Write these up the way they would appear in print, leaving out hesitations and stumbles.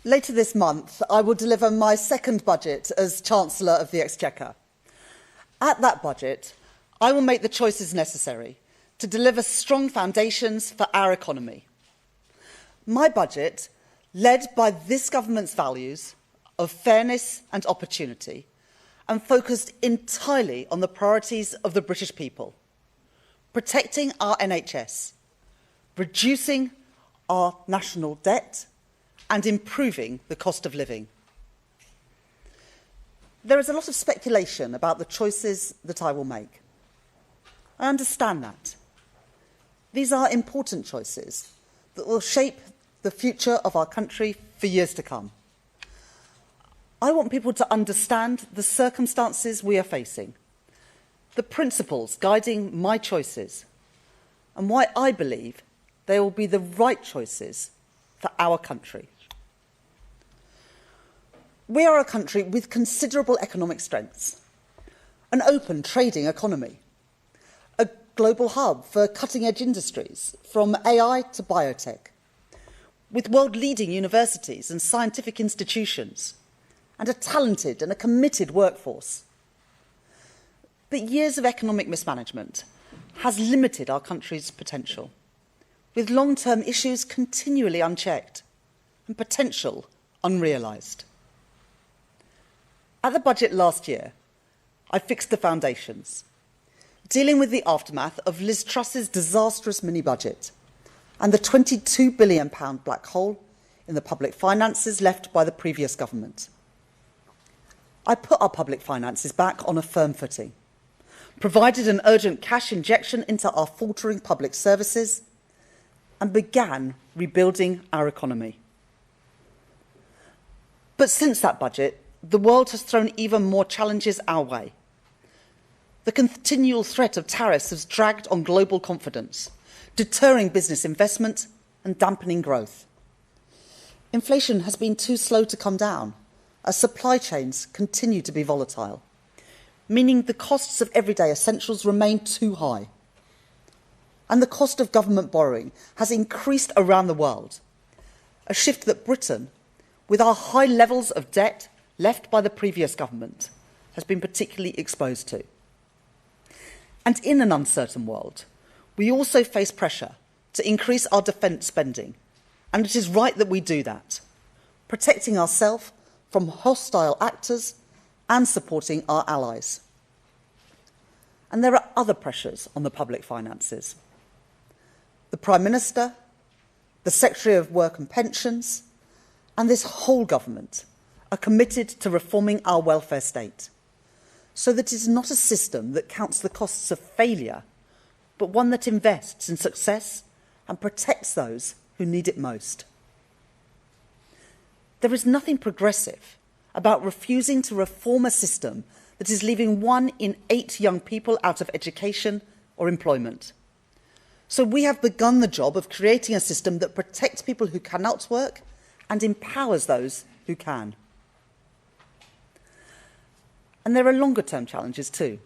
Later this month, I will deliver my second budget as Chancellor of the Exchequer. At that budget, I will make the choices necessary to deliver strong foundations for our economy. My budget, led by this government's values of fairness and opportunity, and focused entirely on the priorities of the British people: protecting our NHS, reducing our national debt, and improving the cost of living. There is a lot of speculation about the choices that I will make. I understand that. These are important choices that will shape the future of our country for years to come. I want people to understand the circumstances we are facing, the principles guiding my choices, and why I believe they will be the right choices for our country. We are a country with considerable economic strengths, an open trading economy, a global hub for cutting-edge industries, from AI to biotech, with world-leading universities and scientific institutions, and a talented and a committed workforce. But years of economic mismanagement has limited our country's potential, with long-term issues continually unchecked and potential unrealised. At the budget last year, I fixed the foundations, dealing with the aftermath of Liz Truss's disastrous mini-budget and the £22 billion black hole in the public finances left by the previous government. I put our public finances back on a firm footing, provided an urgent cash injection into our faltering public services, and began rebuilding our economy. But since that budget, the world has thrown even more challenges our way. The continual threat of tariffs has dragged on global confidence, deterring business investment and dampening growth. Inflation has been too slow to come down, as supply chains continue to be volatile, meaning the costs of everyday essentials remain too high. And the cost of government borrowing has increased around the world, a shift that Britain, with our high levels of debt left by the previous government, has been particularly exposed to. And in an uncertain world, we also face pressure to increase our defence spending, and it is right that we do that, protecting ourselves from hostile actors and supporting our allies. And there are other pressures on the public finances. The Prime Minister, the Secretary of Work and Pensions, and this whole government are committed to reforming our welfare state, so that it is not a system that counts the costs of failure, but one that invests in success and protects those who need it most. There is nothing progressive about refusing to reform a system that is leaving 1 in 8 young people out of education or employment. So we have begun the job of creating a system that protects people who cannot work and empowers those who can. And there are longer-term challenges too.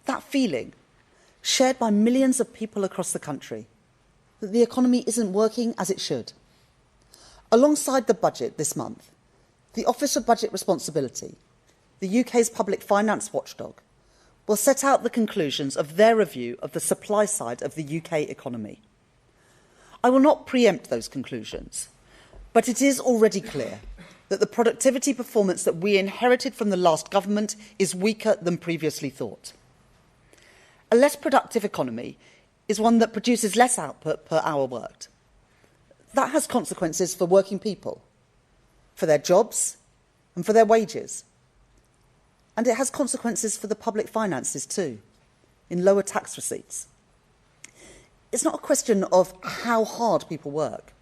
That feeling, shared by millions of people across the country, that the economy isn't working as it should. Alongside the budget this month, the Office of Budget Responsibility, the UK's public finance watchdog, will set out the conclusions of their review of the supply side of the UK economy. I will not preempt those conclusions, but it is already clear that the productivity performance that we inherited from the last government is weaker than previously thought. A less productive economy is one that produces less output per hour worked. That has consequences for working people, for their jobs and for their wages. And it has consequences for the public finances too, in lower tax receipts. It's not a question of how hard people work.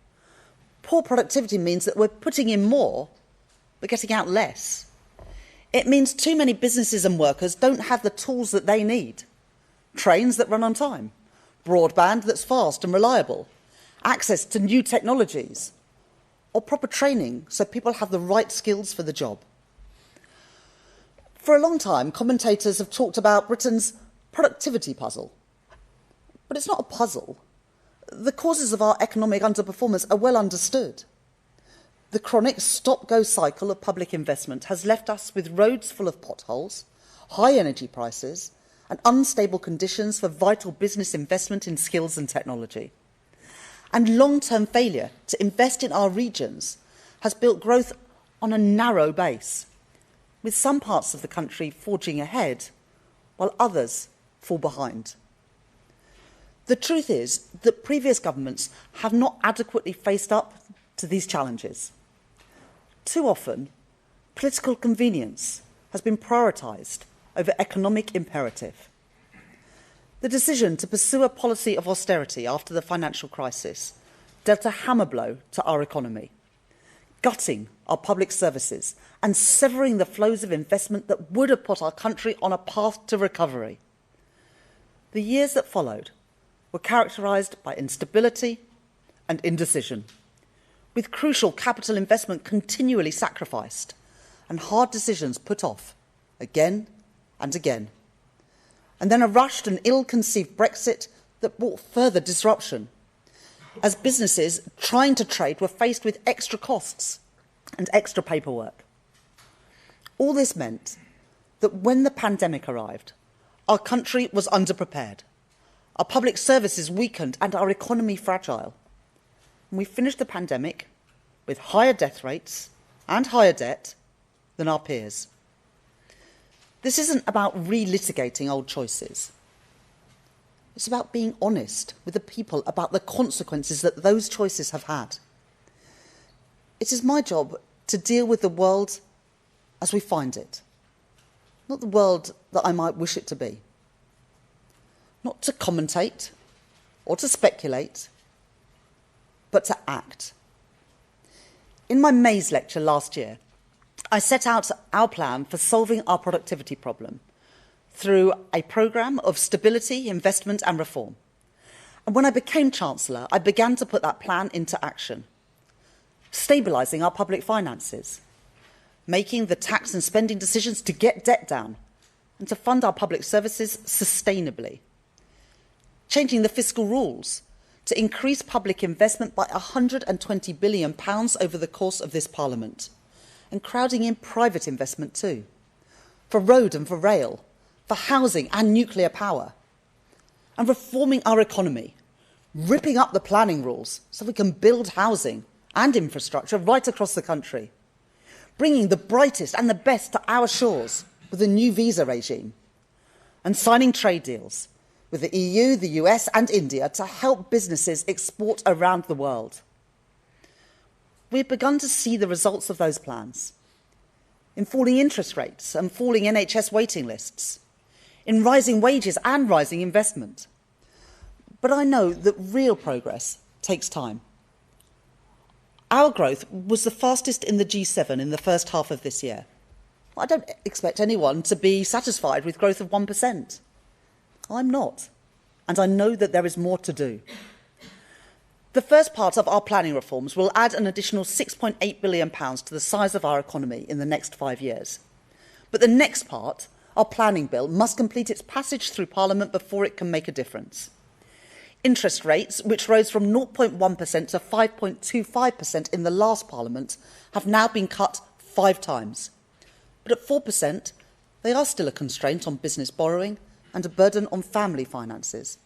Poor productivity means that we're putting in more, but getting out less. It means too many businesses and workers don't have the tools that they need. Trains that run on time, broadband that's fast and reliable, access to new technologies, or proper training so people have the right skills for the job. For a long time, commentators have talked about Britain's productivity puzzle. But it's not a puzzle. The causes of our economic underperformance are well understood. The chronic stop-go cycle of public investment has left us with roads full of potholes, high energy prices, and unstable conditions for vital business investment in skills and technology. And long-term failure to invest in our regions has built growth on a narrow base, with some parts of the country forging ahead, while others fall behind. The truth is that previous governments have not adequately faced up to these challenges. Too often, political convenience has been prioritised over economic imperative. The decision to pursue a policy of austerity after the financial crisis dealt a hammer blow to our economy, gutting our public services and severing the flows of investment that would have put our country on a path to recovery. The years that followed were characterised by instability and indecision, with crucial capital investment continually sacrificed and hard decisions put off again and again. And then a rushed and ill-conceived Brexit that brought further disruption, as businesses trying to trade were faced with extra costs and extra paperwork. All this meant that when the pandemic arrived, our country was underprepared, our public services weakened and our economy fragile. And we finished the pandemic with higher death rates and higher debt than our peers. This isn't about relitigating old choices. It's about being honest with the people about the consequences that those choices have had. It is my job to deal with the world as we find it, not the world that I might wish it to be. Not to commentate or to speculate, but to act. In my May's lecture last year, I set out our plan for solving our productivity problem through a programme of stability, investment and reform. And when I became Chancellor, I began to put that plan into action, stabilising our public finances, making the tax and spending decisions to get debt down and to fund our public services sustainably, changing the fiscal rules to increase public investment by £120 billion over the course of this Parliament, and crowding in private investment too, for road and for rail, for housing and nuclear power, and reforming our economy, ripping up the planning rules so we can build housing and infrastructure right across the country, bringing the brightest and the best to our shores with a new visa regime, and signing trade deals with the EU, the US and India to help businesses export around the world. We've begun to see the results of those plans in falling interest rates and falling NHS waiting lists, in rising wages and rising investment. But I know that real progress takes time. Our growth was the fastest in the G7 in the first half of this year. I don't expect anyone to be satisfied with growth of 1%. I'm not, and I know that there is more to do. The first part of our planning reforms will add an additional £6.8 billion to the size of our economy in the next 5 years. But the next part, our planning bill, must complete its passage through Parliament before it can make a difference. Interest rates, which rose from 0.1% to 5.25% in the last Parliament, have now been cut 5 times. But at 4%, they are still a constraint on business borrowing and a burden on family finances.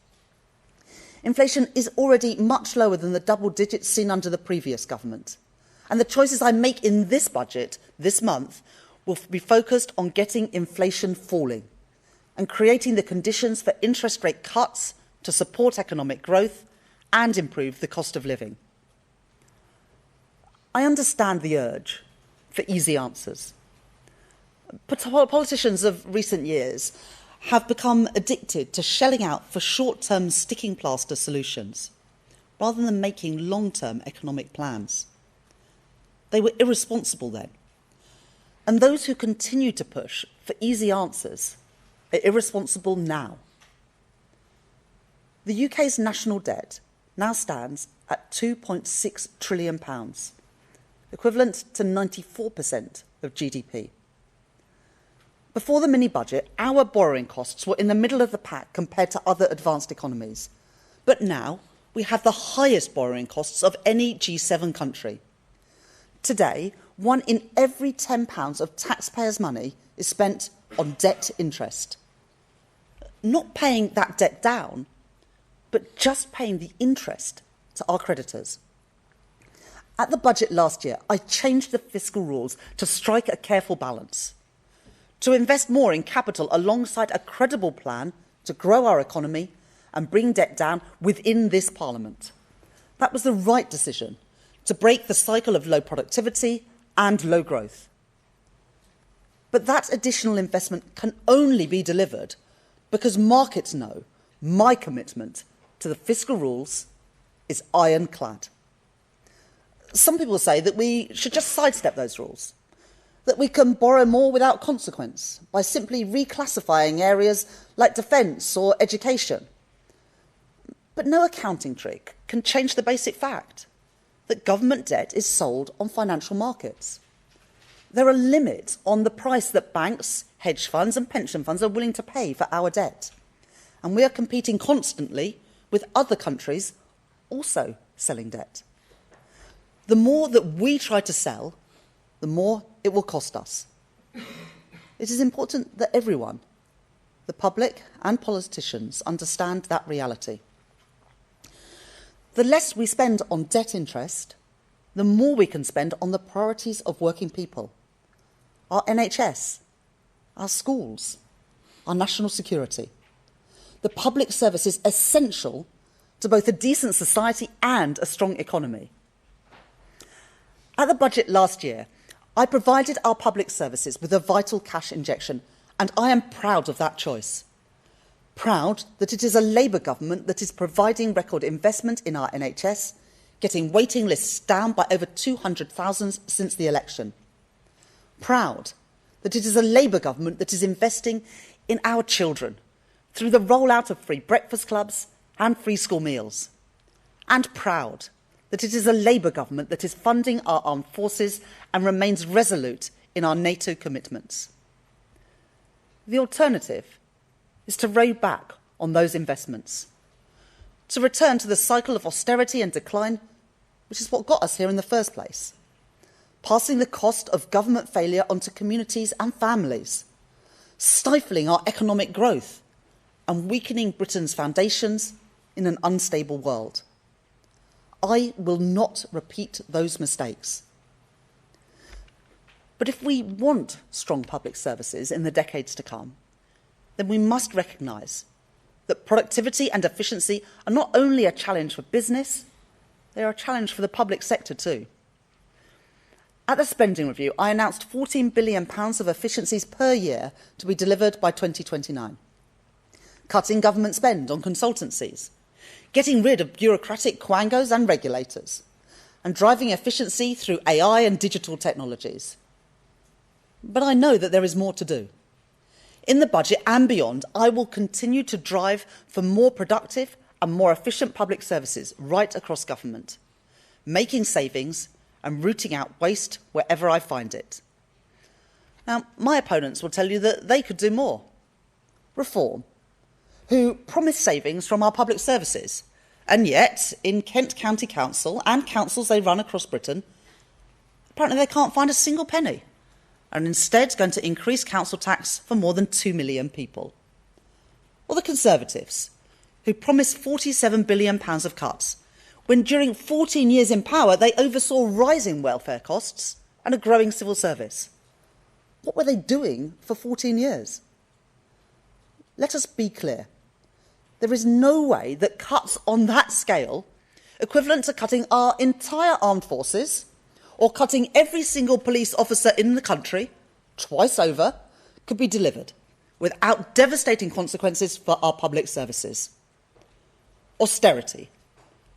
Inflation is already much lower than the double digits seen under the previous government. And the choices I make in this budget this month will be focused on getting inflation falling and creating the conditions for interest rate cuts to support economic growth and improve the cost of living. I understand the urge for easy answers. But politicians of recent years have become addicted to shelling out for short-term sticking plaster solutions rather than making long-term economic plans. They were irresponsible then. And those who continue to push for easy answers are irresponsible now. The UK's national debt now stands at £2.6 trillion, equivalent to 94% of GDP. Before the mini-budget, our borrowing costs were in the middle of the pack compared to other advanced economies. But now we have the highest borrowing costs of any G7 country. Today, 1 in every £10 of taxpayers' money is spent on debt interest. Not paying that debt down, but just paying the interest to our creditors. At the budget last year, I changed the fiscal rules to strike a careful balance, to invest more in capital alongside a credible plan to grow our economy and bring debt down within this Parliament. That was the right decision to break the cycle of low productivity and low growth. But that additional investment can only be delivered because markets know my commitment to the fiscal rules is ironclad. Some people say that we should just sidestep those rules, that we can borrow more without consequence by simply reclassifying areas like defence or education. But no accounting trick can change the basic fact that government debt is sold on financial markets. There are limits on the price that banks, hedge funds and pension funds are willing to pay for our debt. And we are competing constantly with other countries also selling debt. The more that we try to sell, the more it will cost us. It is important that everyone, the public and politicians, understand that reality. The less we spend on debt interest, the more we can spend on the priorities of working people. Our NHS, our schools, our national security. The public service is essential to both a decent society and a strong economy. At the budget last year, I provided our public services with a vital cash injection, and I am proud of that choice. Proud that it is a Labour government that is providing record investment in our NHS, getting waiting lists down by over 200,000 since the election. Proud that it is a Labour government that is investing in our children through the rollout of free breakfast clubs and free school meals. And proud that it is a Labour government that is funding our armed forces and remains resolute in our NATO commitments. The alternative is to row back on those investments, to return to the cycle of austerity and decline, which is what got us here in the first place, passing the cost of government failure onto communities and families, stifling our economic growth and weakening Britain's foundations in an unstable world. I will not repeat those mistakes. But if we want strong public services in the decades to come, then we must recognise that productivity and efficiency are not only a challenge for business, they are a challenge for the public sector too. At the spending review, I announced £14 billion of efficiencies per year to be delivered by 2029. Cutting government spend on consultancies, getting rid of bureaucratic quangos and regulators, and driving efficiency through AI and digital technologies. But I know that there is more to do. In the budget and beyond, I will continue to drive for more productive and more efficient public services right across government, making savings and rooting out waste wherever I find it. Now, my opponents will tell you that they could do more. Reform, who promise savings from our public services, and yet, in Kent County Council and councils they run across Britain, apparently they can't find a single penny, and instead going to increase council tax for more than 2 million people. Or the Conservatives, who promised £47 billion of cuts, when during 14 years in power they oversaw rising welfare costs and a growing civil service. What were they doing for 14 years? Let us be clear. There is no way that cuts on that scale, equivalent to cutting our entire armed forces, or cutting every single police officer in the country, twice over, could be delivered without devastating consequences for our public services. Austerity,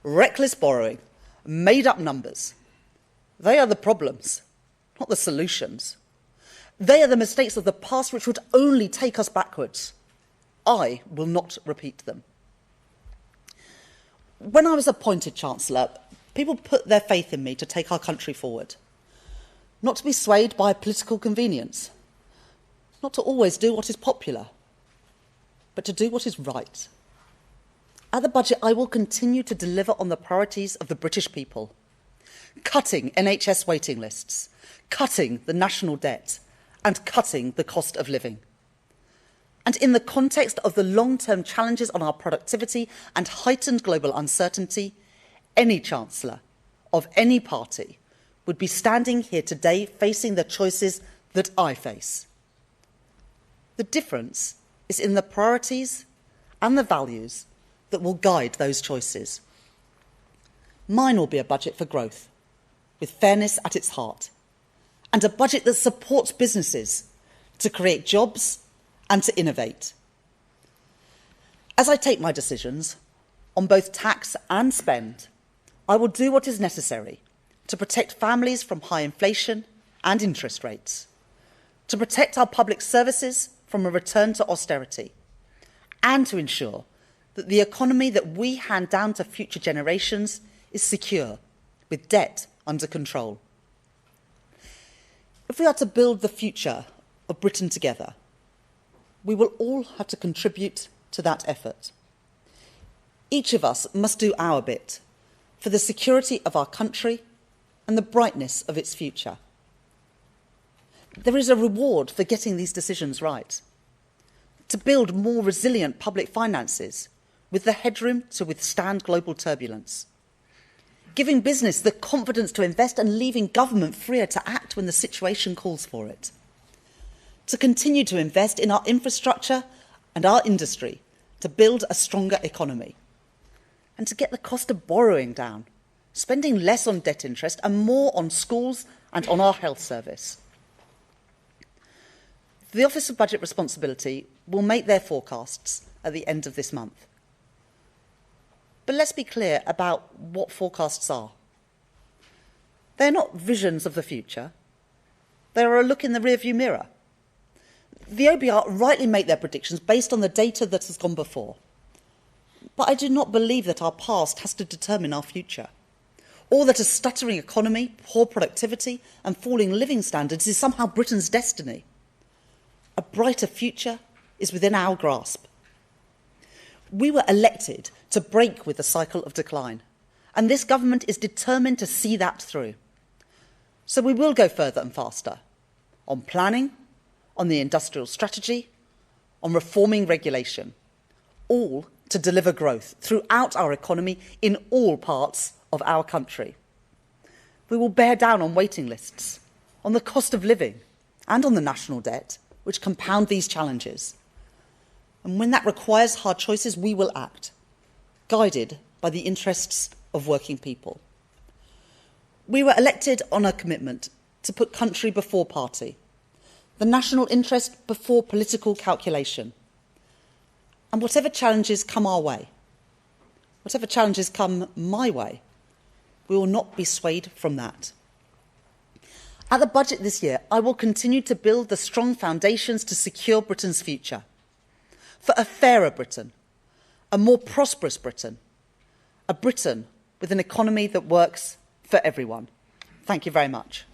reckless borrowing, made-up numbers. They are the problems, not the solutions. They are the mistakes of the past which would only take us backwards. I will not repeat them. When I was appointed Chancellor, people put their faith in me to take our country forward, not to be swayed by political convenience, not to always do what is popular, but to do what is right. At the budget, I will continue to deliver on the priorities of the British people, cutting NHS waiting lists, cutting the national debt, and cutting the cost of living. And in the context of the long-term challenges on our productivity and heightened global uncertainty, any Chancellor of any party would be standing here today facing the choices that I face. The difference is in the priorities and the values that will guide those choices. Mine will be a budget for growth, with fairness at its heart, and a budget that supports businesses to create jobs and to innovate. As I take my decisions on both tax and spend, I will do what is necessary to protect families from high inflation and interest rates, to protect our public services from a return to austerity, and to ensure that the economy that we hand down to future generations is secure, with debt under control. If we are to build the future of Britain together, we will all have to contribute to that effort. Each of us must do our bit for the security of our country and the brightness of its future. There is a reward for getting these decisions right. To build more resilient public finances with the headroom to withstand global turbulence. Giving business the confidence to invest and leaving government freer to act when the situation calls for it. To continue to invest in our infrastructure and our industry to build a stronger economy. And to get the cost of borrowing down, spending less on debt interest and more on schools and on our health service. The Office of Budget Responsibility will make their forecasts at the end of this month. But let's be clear about what forecasts are. They're not visions of the future. They are a look in the rearview mirror. The OBR rightly make their predictions based on the data that has gone before. But I do not believe that our past has to determine our future, or that a stuttering economy, poor productivity and falling living standards is somehow Britain's destiny. A brighter future is within our grasp. We were elected to break with the cycle of decline, and this government is determined to see that through. So we will go further and faster on planning, on the industrial strategy, on reforming regulation, all to deliver growth throughout our economy in all parts of our country. We will bear down on waiting lists, on the cost of living, and on the national debt, which compound these challenges. And when that requires hard choices, we will act, guided by the interests of working people. We were elected on a commitment to put country before party, the national interest before political calculation. And whatever challenges come our way, whatever challenges come my way, we will not be swayed from that. At the budget this year, I will continue to build the strong foundations to secure Britain's future, for a fairer Britain, a more prosperous Britain, a Britain with an economy that works for everyone. Thank you very much.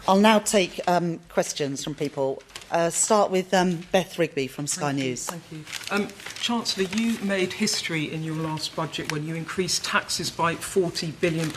I'll now take questions from people. Start with Beth Rigby from Sky News. Thank you. Chancellor, you made history in your last budget when you increased taxes by £40 billion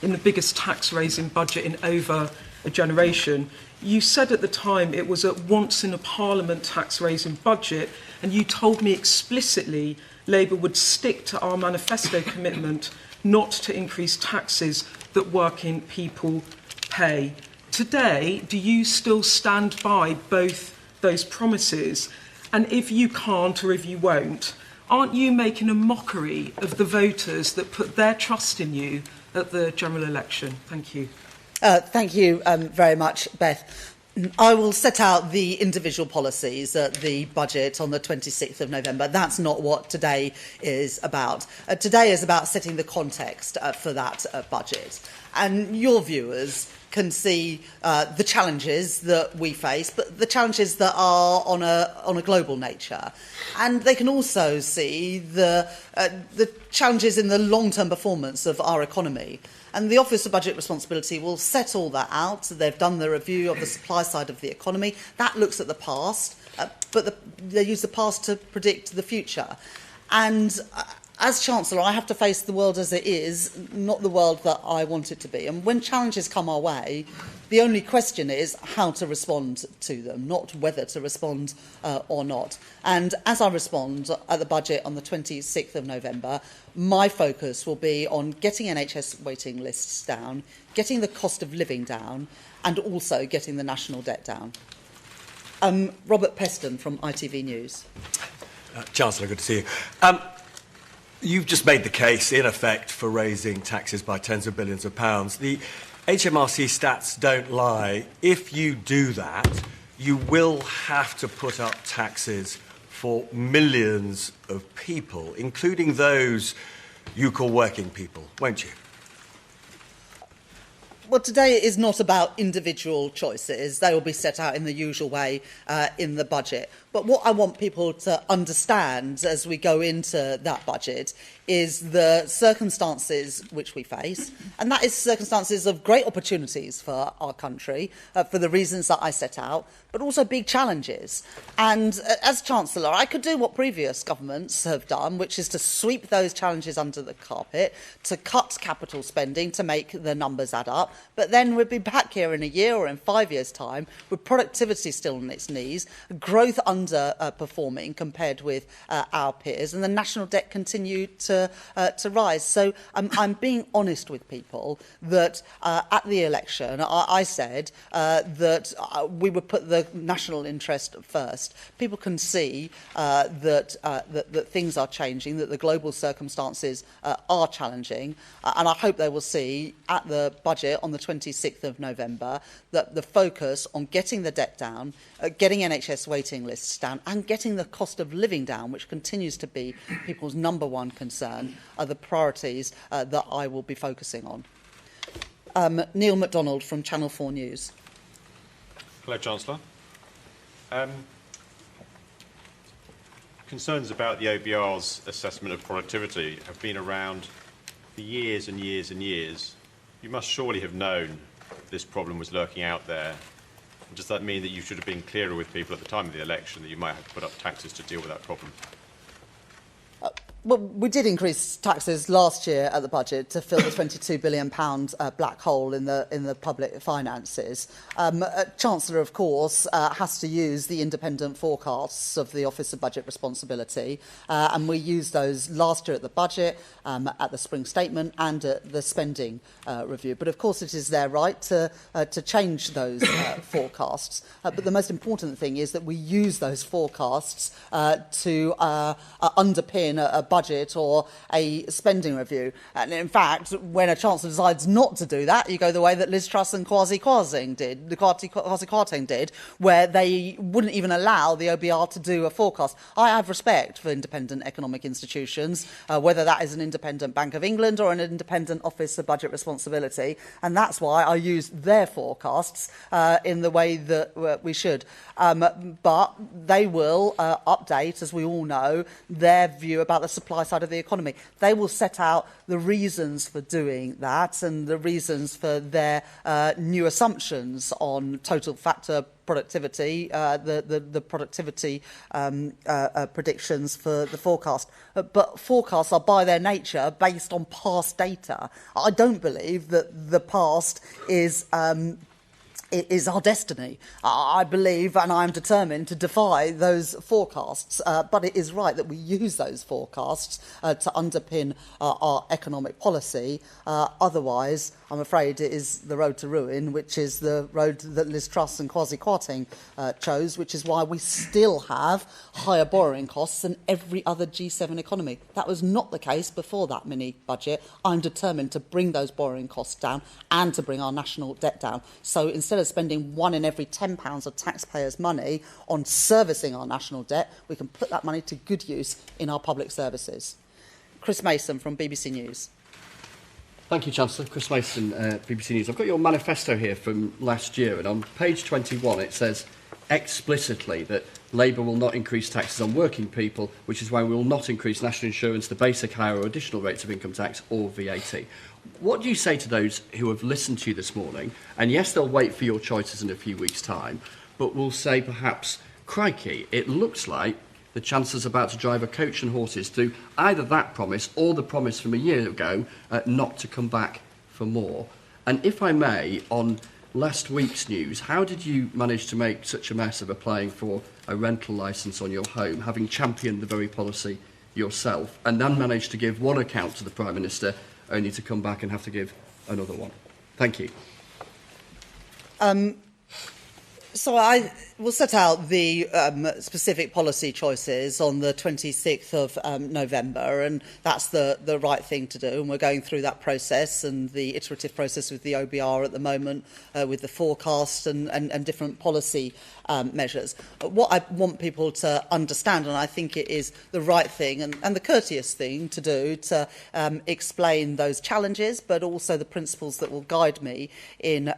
in the biggest tax-raising budget in over a generation. You said at the time it was a once-in-a-parliament tax-raising budget, and you told me explicitly Labour would stick to our manifesto commitment not to increase taxes that working people pay. Today, do you still stand by both those promises? And if you can't, or if you won't, aren't you making a mockery of the voters that put their trust in you at the general election? Thank you. Thank you very much, Beth. I will set out the individual policies at the budget on the 26th of November. That's not what today is about. Today is about setting the context for that budget. And your viewers can see the challenges that we face, but the challenges that are on a global nature. And they can also see the challenges in the long-term performance of our economy. And the Office of Budget Responsibility will set all that out. They've done the review of the supply side of the economy. That looks at the past, but they use the past to predict the future. And as Chancellor, I have to face the world as it is, not the world that I want it to be. And when challenges come our way, the only question is how to respond to them, not whether to respond or not. And as I respond at the budget on the 26th of November, my focus will be on getting NHS waiting lists down, getting the cost of living down, and also getting the national debt down. Robert Peston from ITV News. Chancellor, good to see you. You've just made the case, in effect, for raising taxes by tens of billions of pounds. The HMRC stats don't lie. If you do that, you will have to put up taxes for millions of people, including those you call working people, won't you? Well, today is not about individual choices. They will be set out in the usual way in the budget. But what I want people to understand as we go into that budget is the circumstances which we face, and that is circumstances of great opportunities for our country, for the reasons that I set out, but also big challenges. And as Chancellor, I could do what previous governments have done, which is to sweep those challenges under the carpet, to cut capital spending, to make the numbers add up. But then we'd be back here in a year or in 5 years' time with productivity still on its knees, growth underperforming compared with our peers, and the national debt continued to rise. So I'm being honest with people that at the election I said that we would put the national interest first. People can see that things are changing, that the global circumstances are challenging, and I hope they will see at the budget on the 26th of November that the focus on getting the debt down, getting NHS waiting lists down, and getting the cost of living down, which continues to be people's number one concern, are the priorities that I will be focusing on. Neil MacDonald from Channel 4 News. Hello, Chancellor. Concerns about the OBR's assessment of productivity have been around for years and years and years. You must surely have known this problem was lurking out there. Does that mean that you should have been clearer with people at the time of the election that you might have to put up taxes to deal with that problem? Well, we did increase taxes last year at the budget to fill the £22 billion black hole in the public finances. Chancellor, of course, has to use the independent forecasts of the Office of Budget Responsibility, and we used those last year at the budget, at the spring statement, and at the spending review. But of course, it is their right to change those forecasts. But the most important thing is that we use those forecasts to underpin a budget or a spending review. And in fact, when a Chancellor decides not to do that, you go the way that Liz Truss and Kwasi Kwarteng did, where they wouldn't even allow the OBR to do a forecast. I have respect for independent economic institutions, whether that is an independent Bank of England or an independent Office of Budget Responsibility, and that's why I use their forecasts in the way that we should. But they will update, as we all know, their view about the supply side of the economy. They will set out the reasons for doing that and the reasons for their new assumptions on total factor productivity, the productivity predictions for the forecast. But forecasts are by their nature based on past data. I don't believe that the past is our destiny. I believe and I'm determined to defy those forecasts. But it is right that we use those forecasts to underpin our economic policy. Otherwise, I'm afraid it is the road to ruin, which is the road that Liz Truss and Kwasi Kwarteng chose, which is why we still have higher borrowing costs than every other G7 economy. That was not the case before that mini-budget. I'm determined to bring those borrowing costs down and to bring our national debt down. So instead of spending £1 in every £10 of taxpayers' money on servicing our national debt, we can put that money to good use in our public services. Chris Mason from BBC News. Thank you, Chancellor. Chris Mason, BBC News. I've got your manifesto here from last year, and on page 21 it says explicitly that Labour will not increase taxes on working people, which is why we will not increase national insurance, the basic, higher or additional rates of income tax or VAT. What do you say to those who have listened to you this morning, and yes, they'll wait for your choices in a few weeks' time, but will say perhaps, crikey, it looks like the Chancellor's about to drive a coach and horses through either that promise or the promise from a year ago not to come back for more. And if I may, on last week's news, how did you manage to make such a mess of applying for a rental licence on your home, having championed the very policy yourself, and then managed to give one account to the Prime Minister, only to come back and have to give another one? Thank you. So I will set out the specific policy choices on the 26th of November, and that's the right thing to do. And we're going through that process and the iterative process with the OBR at the moment, with the forecast and different policy measures. What I want people to understand, and I think it is the right thing and the courteous thing to do, to explain those challenges, but also the principles that will guide me in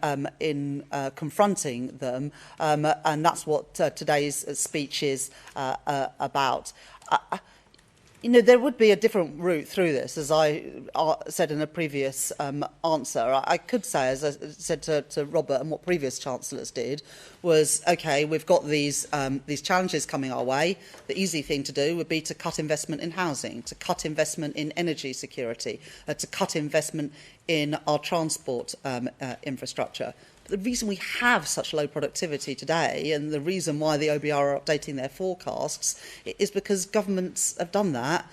confronting them. And that's what today's speech is about. You know, there would be a different route through this, as I said in a previous answer. I could say, as I said to Robert, and what previous chancellors did, was, OK, we've got these challenges coming our way. The easy thing to do would be to cut investment in housing, to cut investment in energy security, to cut investment in our transport infrastructure. The reason we have such low productivity today, and the reason why the OBR are updating their forecasts, is because governments have done that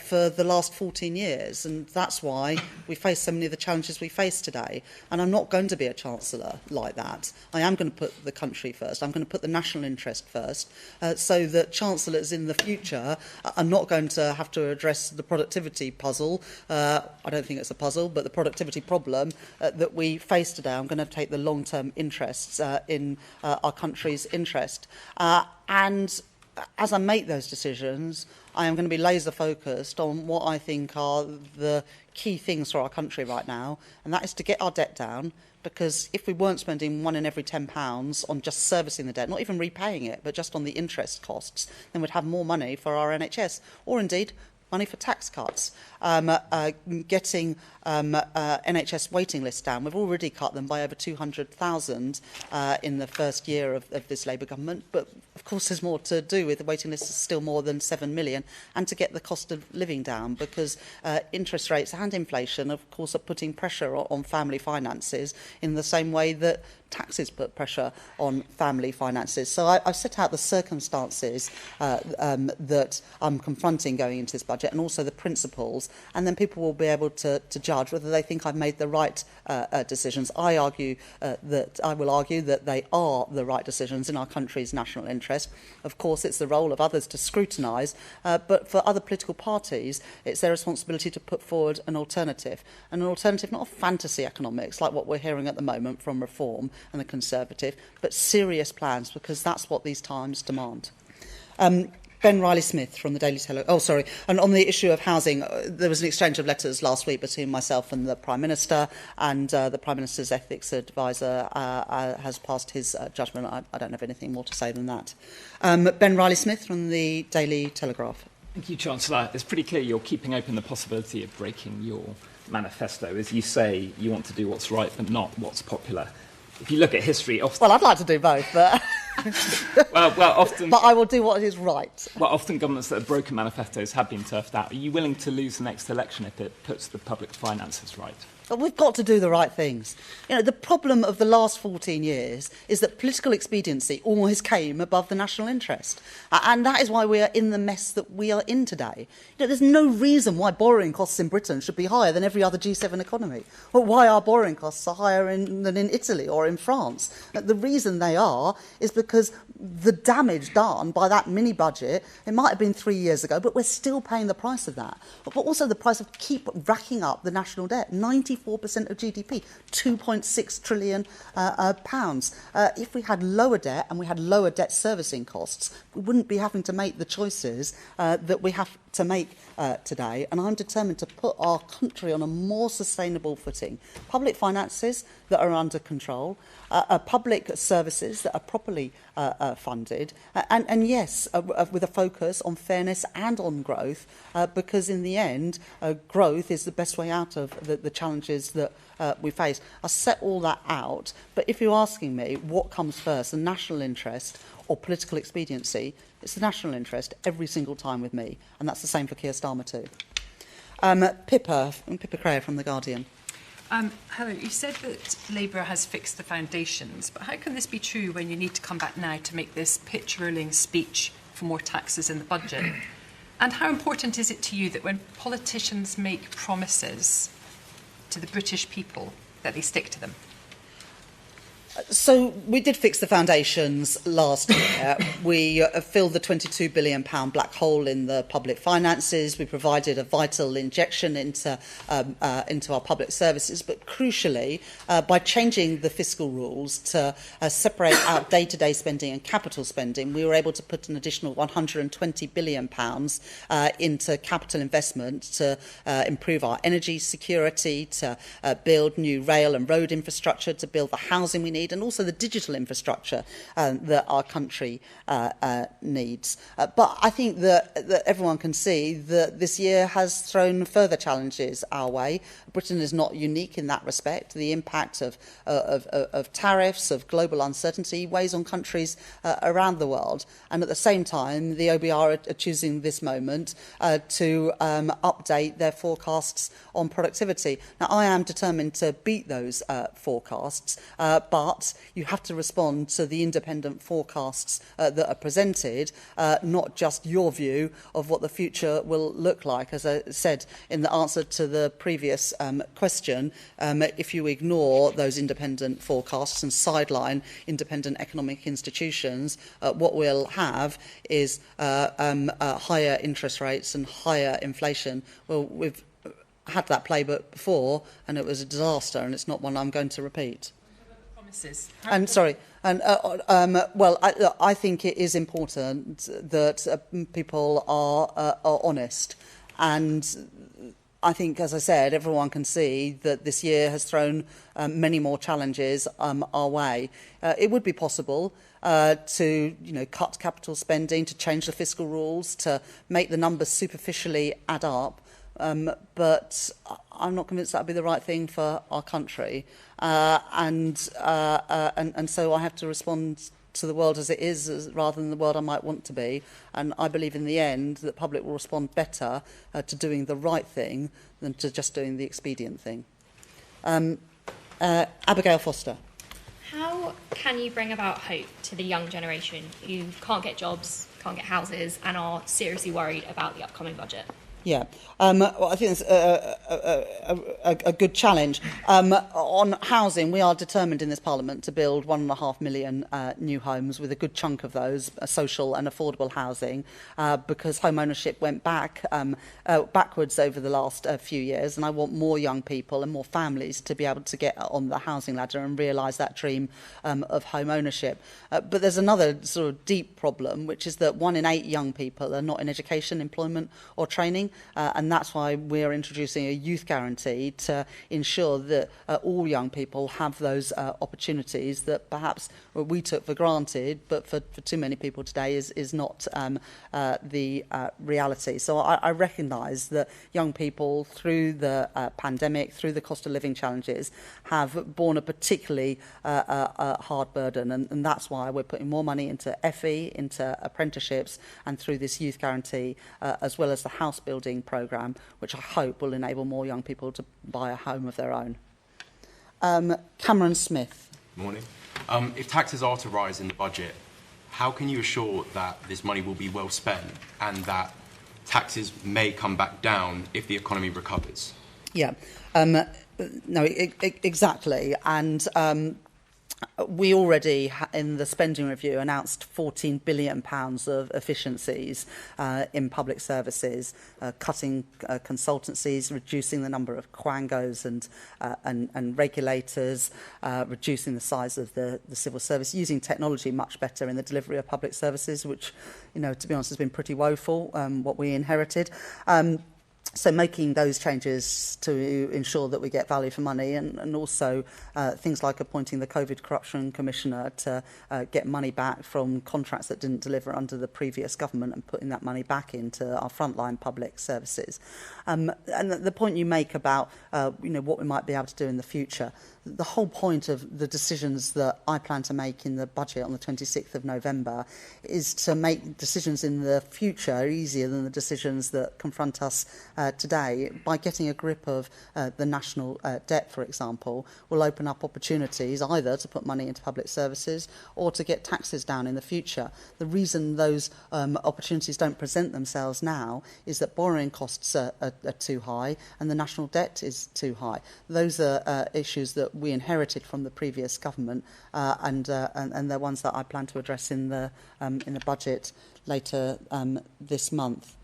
for the last 14 years, and that's why we face so many of the challenges we face today. And I'm not going to be a chancellor like that. I am going to put the country first. I'm going to put the national interest first, so that chancellors in the future are not going to have to address the productivity puzzle. I don't think it's a puzzle, but the productivity problem that we face today. I'm going to take the long-term interests in our country's interest. And as I make those decisions, I am going to be laser focused on what I think are the key things for our country right now, and that is to get our debt down, because if we weren't spending £1 in every £10 on just servicing the debt, not even repaying it, but just on the interest costs, then we'd have more money for our NHS, or indeed money for tax cuts, getting NHS waiting lists down. We've already cut them by over 200,000 in the first year of this Labour government, but of course there's more to do, with the waiting list is still more than 7 million, and to get the cost of living down, because interest rates and inflation, of course, are putting pressure on family finances in the same way that taxes put pressure on family finances. So I've set out the circumstances that I'm confronting going into this budget, and also the principles, and then people will be able to judge whether they think I've made the right decisions. I will argue that they are the right decisions in our country's national interest. Of course, it's the role of others to scrutinise, but for other political parties, it's their responsibility to put forward an alternative not of fantasy economics like what we're hearing at the moment from Reform and the Conservative, but serious plans, because that's what these times demand. Ben Riley-Smith from the Daily Telegraph. Oh, sorry. And on the issue of housing, there was an exchange of letters last week between myself and the Prime Minister, and the Prime Minister's ethics advisor has passed his judgment. I don't have anything more to say than that. Ben Riley-Smith from the Daily Telegraph. Thank you, Chancellor. It's pretty clear you're keeping open the possibility of breaking your manifesto. As you say, you want to do what's right but not what's popular. If you look at history, often... Well, I'd like to do both, but... often... But I will do what is right. Well, often governments that have broken manifestos have been turfed out. Are you willing to lose the next election if it puts the public finances right? But we've got to do the right things. You know, the problem of the last 14 years is that political expediency always came above the national interest. And that is why we are in the mess that we are in today. You know, there's no reason why borrowing costs in Britain should be higher than every other G7 economy, or why our borrowing costs are higher than in Italy or in France. The reason they are is because the damage done by that mini budget, it might have been 3 years ago, but we're still paying the price of that. But also the price of keep racking up the national debt. 94% of GDP, £2.6 trillion. If we had lower debt and we had lower debt servicing costs, we wouldn't be having to make the choices that we have to make today. And I'm determined to put our country on a more sustainable footing. Public finances that are under control, public services that are properly funded, and yes, with a focus on fairness and on growth, because in the end, growth is the best way out of the challenges that we face. I set all that out, but if you're asking me what comes first, the national interest or political expediency. It's the national interest every single time with me, and that's the same for Keir Starmer too. Pippa Crayer from The Guardian. Hello, you said that Labour has fixed the foundations, but how can this be true when you need to come back now to make this pitch-rolling speech for more taxes in the budget? And how important is it to you that when politicians make promises to the British people that they stick to them? So we did fix the foundations last year. We filled the £22 billion black hole in the public finances. We provided a vital injection into our public services. But crucially, by changing the fiscal rules to separate out day-to-day spending and capital spending, we were able to put an additional £120 billion into capital investment to improve our energy security, to build new rail and road infrastructure, to build the housing we need, and also the digital infrastructure that our country needs. But I think that everyone can see that this year has thrown further challenges our way. Britain is not unique in that respect. The impact of tariffs, of global uncertainty, weighs on countries around the world. And at the same time, the OBR are choosing this moment to update their forecasts on productivity. Now, I am determined to beat those forecasts, but you have to respond to the independent forecasts that are presented, not just your view of what the future will look like. As I said in the answer to the previous question, if you ignore those independent forecasts and sideline independent economic institutions, what we'll have is higher interest rates and higher inflation. Well, we've had that playbook before, and it was a disaster, and it's not one I'm going to repeat. And sorry, and well, I think it is important that people are honest, and I think, as I said, everyone can see that this year has thrown many more challenges our way. It would be possible to, cut capital spending, to change the fiscal rules, to make the numbers superficially add up. But I'm not convinced that would be the right thing for our country, and so I have to respond to the world as it is, rather than the world I might want to be. And I believe in the end that the public will respond better to doing the right thing than to just doing the expedient thing. Abigail Foster. How can you bring about hope to the young generation who can't get jobs, can't get houses, and are seriously worried about the upcoming budget? Yeah, well, I think it's a good challenge. On housing, we are determined in this Parliament to build 1.5 million new homes, with a good chunk of those social and affordable housing, because home ownership went backwards over the last few years, and I want more young people and more families to be able to get on the housing ladder and realise that dream of home ownership. But there's another sort of deep problem, which is that 1 in 8 young people are not in education, employment or training. And that's why we're introducing a youth guarantee to ensure that all young people have those opportunities that perhaps we took for granted, but for too many people today is not the reality. So I recognise that young people, through the pandemic, through the cost of living challenges, have borne a particularly hard burden, and that's why we're putting more money into FE, into apprenticeships, and through this youth guarantee, as well as the house building programme, which I hope will enable more young people to buy a home of their own. Cameron Smith. Morning. If taxes are to rise in the budget, how can you assure that this money will be well spent and that taxes may come back down if the economy recovers? Yeah, no, exactly. And we already, in the spending review, announced £14 billion of efficiencies in public services, cutting consultancies, reducing the number of quangos and regulators, reducing the size of the civil service, using technology much better in the delivery of public services, which, to be honest, has been pretty woeful, what we inherited. So making those changes to ensure that we get value for money, and also things like appointing the COVID Corruption Commissioner to get money back from contracts that didn't deliver under the previous government and putting that money back into our frontline public services. And the point you make about what we might be able to do in the future, the whole point of the decisions that I plan to make in the budget on the 26th of November is to make decisions in the future easier than the decisions that confront us today. By getting a grip of the national debt, for example, will open up opportunities either to put money into public services or to get taxes down in the future. The reason those opportunities don't present themselves now is that borrowing costs are too high and the national debt is too high. Those are issues that we inherited from the previous government, and they're ones that I plan to address in the budget later this month.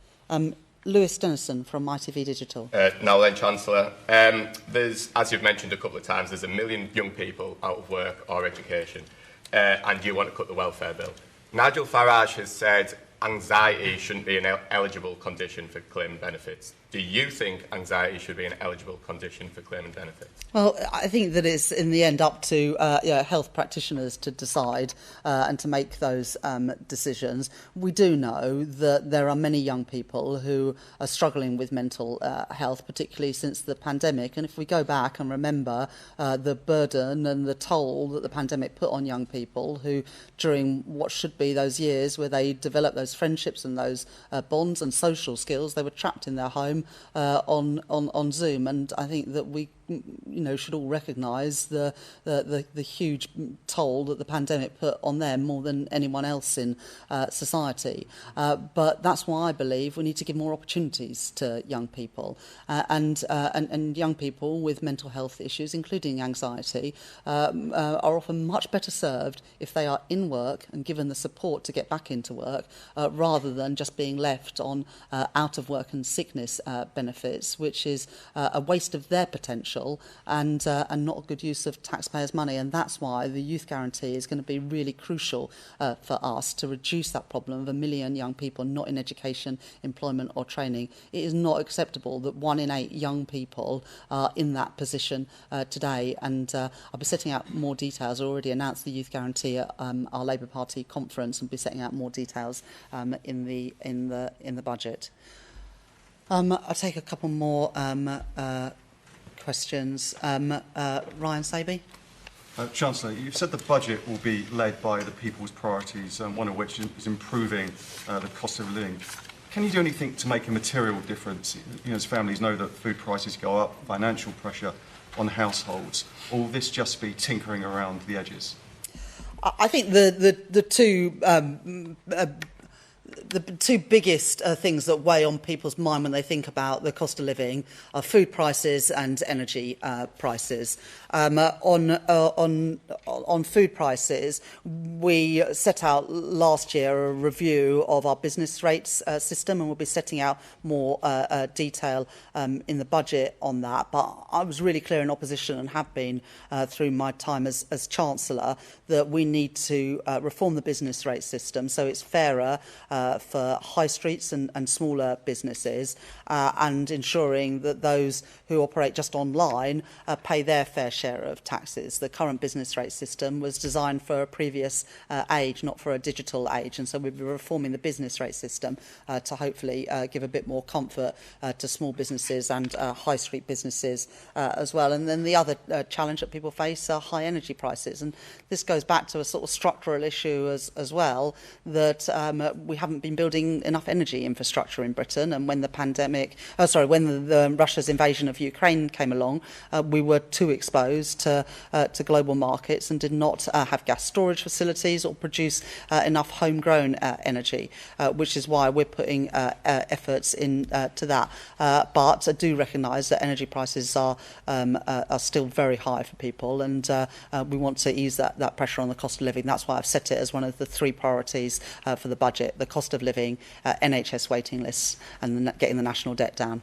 Lewis Dennison from ITV Digital. Now then, Chancellor, there's, as you've mentioned a couple of times, there's 1 million young people out of work or education, and you want to cut the welfare bill. Nigel Farage has said anxiety shouldn't be an eligible condition for claiming benefits. Do you think anxiety should be an eligible condition for claiming benefits? Well, I think that it's in the end up to health practitioners to decide and to make those decisions. We do know that there are many young people who are struggling with mental health, particularly since the pandemic. And if we go back and remember the burden and the toll that the pandemic put on young people who, during what should be those years where they develop those friendships and those bonds and social skills, they were trapped in their home on Zoom. And I think that we should all recognise the huge toll that the pandemic put on them more than anyone else in society. But that's why I believe we need to give more opportunities to young people, and young people with mental health issues, including anxiety, are often much better served if they are in work and given the support to get back into work, rather than just being left on out of work and sickness benefits, which is a waste of their potential and not a good use of taxpayers' money. And that's why the youth guarantee is going to be really crucial for us to reduce that problem of 1 million young people not in education, employment or training. It is not acceptable that 1 in 8 young people are in that position today. And I'll be setting out more details. I already announced the youth guarantee at our Labour Party conference, and be setting out more details in the budget. I'll take a couple more questions. Ryan Saby. Chancellor, you've said the budget will be led by the people's priorities, one of which is improving the cost of living. Can you do anything to make a material difference? As families know that food prices go up, financial pressure on households, or will this just be tinkering around the edges? I think the two biggest things that weigh on people's mind when they think about the cost of living are food prices and energy prices. On food prices, we set out last year a review of our business rates system, and we'll be setting out more detail in the budget on that. But I was really clear in opposition, and have been through my time as Chancellor, that we need to reform the business rate system so it's fairer for high streets and smaller businesses, and ensuring that those who operate just online pay their fair share of taxes. The current business rate system was designed for a previous age, not for a digital age, and so we'll be reforming the business rate system to hopefully give a bit more comfort to small businesses and high street businesses as well. And then the other challenge that people face are high energy prices, and this goes back to a sort of structural issue as well, that we haven't been building enough energy infrastructure in Britain, and when the when Russia's invasion of Ukraine came along, we were too exposed to global markets and did not have gas storage facilities or produce enough homegrown energy, which is why we're putting efforts into that. But I do recognise that energy prices are still very high for people, and we want to ease that pressure on the cost of living. That's why I've set it as one of the 3 priorities for the budget: the cost of living, NHS waiting lists, and getting the national debt down.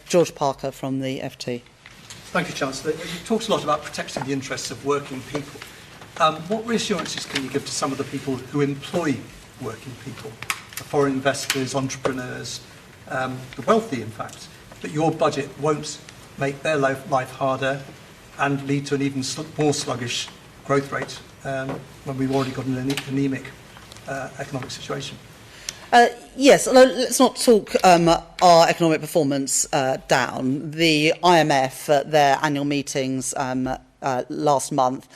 George Parker from the FT. Thank you, Chancellor. You talked a lot about protecting the interests of working people. What reassurances can you give to some of the people who employ working people, the foreign investors, entrepreneurs, the wealthy, in fact, that your budget won't make their life harder and lead to an even more sluggish growth rate when we've already got an anemic economic situation? Yes, although let's not talk our economic performance down. The IMF at their annual meetings last month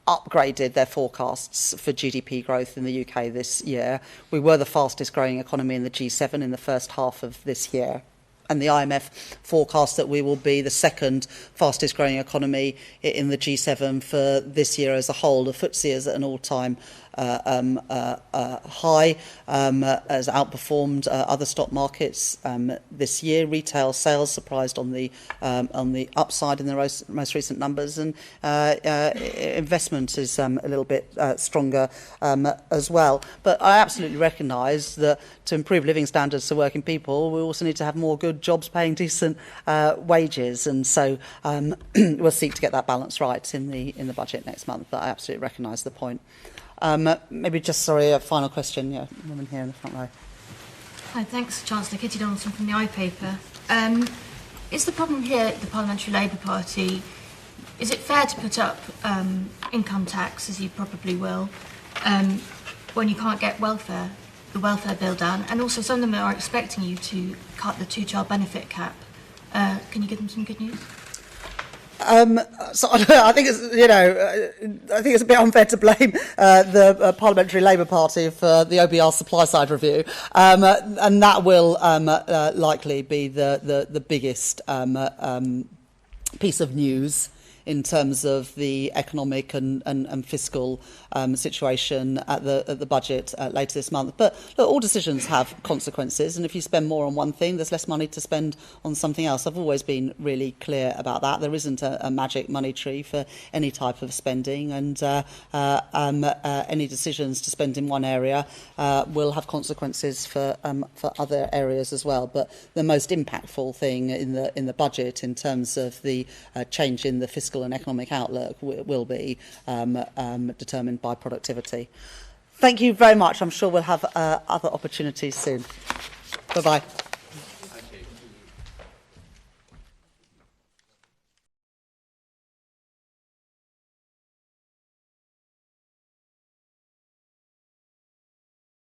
upgraded their forecasts for GDP growth in the UK this year. We were the fastest growing economy in the G7 in the first half of this year. And the IMF forecasts that we will be the second fastest growing economy in the G7 for this year as a whole. The FTSE is at an all-time high, has outperformed other stock markets this year. Retail sales surprised on the upside in the most recent numbers, and investment is a little bit stronger as well. But I absolutely recognise that to improve living standards for working people, we also need to have more good jobs paying decent wages, and so we'll seek to get that balance right in the budget next month. But I absolutely recognise the point. Maybe just, a final question. Yeah, woman here in the front row. Hi, thanks, Chancellor. Kitty Donaldson from the iPaper. Is the problem here the Parliamentary Labour Party, is it fair to put up income tax, as you probably will, when you can't get the welfare bill down? And also some of them are expecting you to cut the two-child benefit cap. Can you give them some good news? So I think it's I think it's a bit unfair to blame the Parliamentary Labour Party for the OBR supply side review, and that will likely be the biggest piece of news in terms of the economic and fiscal situation at the budget later this month. But look, all decisions have consequences, and if you spend more on one thing, there's less money to spend on something else. I've always been really clear about that. There isn't a magic money tree for any type of spending, and any decisions to spend in one area will have consequences for other areas as well. But the most impactful thing in the budget in terms of the change in the fiscal and economic outlook will be determined by productivity. Thank you very much. I'm sure we'll have other opportunities soon. Bye-bye.